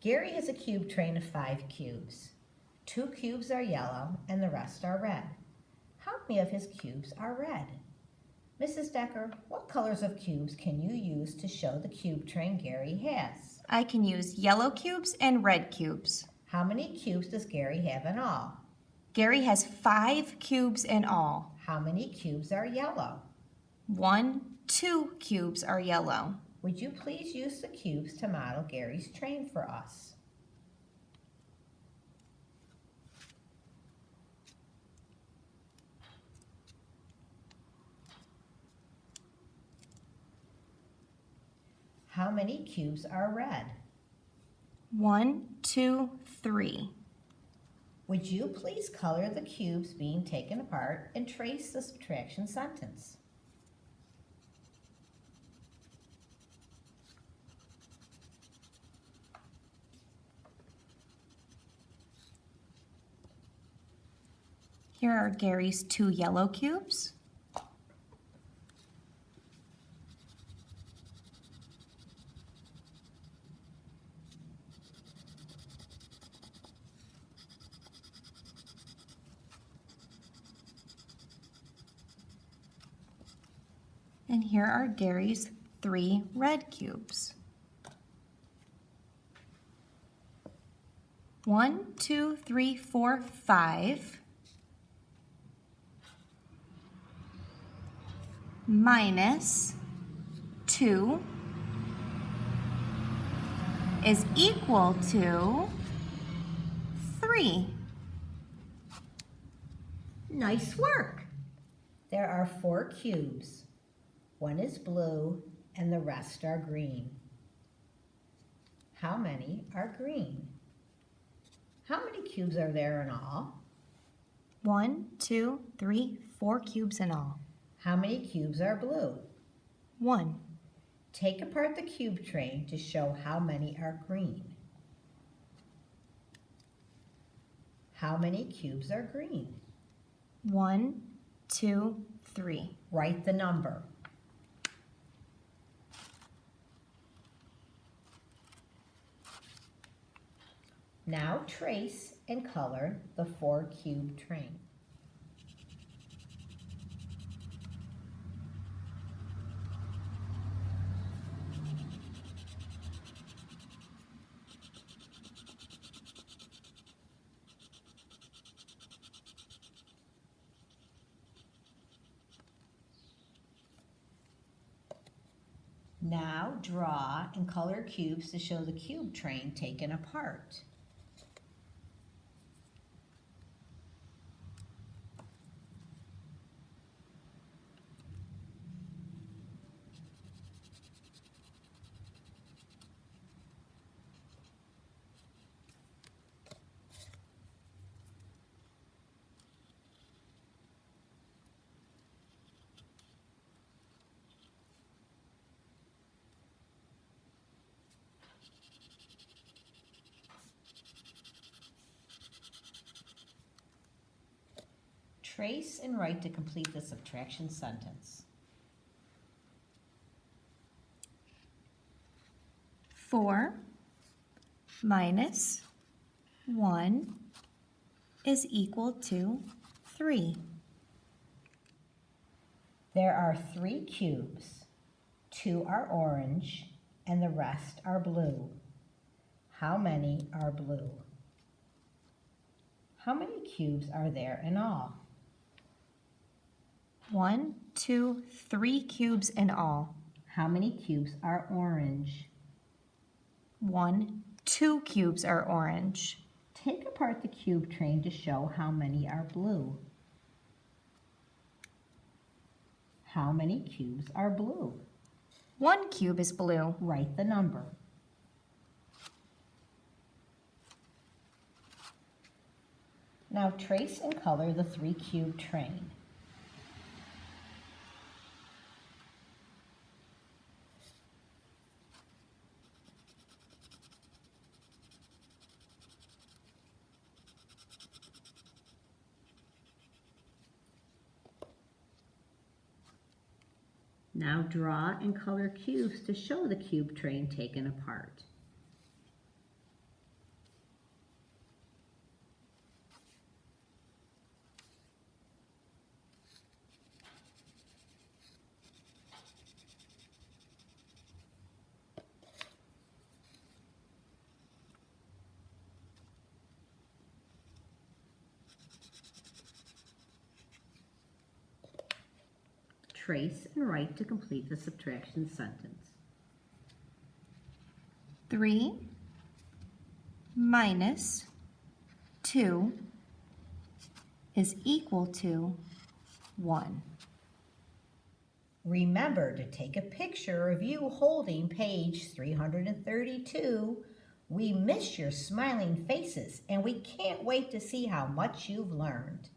Gary has a cube train of 5 cubes. 2 cubes are yellow and the rest are red. How many of his cubes are red? Mrs. Decker, what colors of cubes can you use to show the cube train Gary has? I can use yellow cubes and red cubes. How many cubes does Gary have in all? Gary has 5 cubes in all. How many cubes are yellow? 2 cubes are yellow. Would you please use the cubes to model Gary's train for us? How many cubes are red? 1, 2, 3. Would you please color the cubes being taken apart and trace the subtraction sentence? Here are Gary's 2 yellow cubes. And here are Gary's 3 red cubes. 1, 2, 3, 4, 5. Minus 2 is equal to 3. Nice work! There are 4 cubes. 1 is blue and the rest are green. How many are green? How many cubes are there in all? 1, 2, 3, 4 cubes in all. How many cubes are blue? 1. Take apart the cube train to show how many are green. How many cubes are green? 1, 2, 3. Write the number. Now trace and color the 4 cube train. Now draw and color cubes to show the cube train taken apart. Trace and write to complete the subtraction sentence. 4 minus 1 is equal to 3. There are 3 cubes. 2 are orange and the rest are blue. How many are blue? How many cubes are there in all? 1, 2, 3 cubes in all. How many cubes are orange? 1, 2 cubes are orange. Take apart the cube train to show how many are blue. How many cubes are blue? 1 cube is blue. Write the number. Now trace and color the 3 cube train. Now draw and color cubes to show the cube train taken apart. trace and write to complete the subtraction sentence. 3 minus 2 is equal to 1. Remember to take a picture of you holding page 332. We miss your smiling faces and we can't wait to see how much you've learned.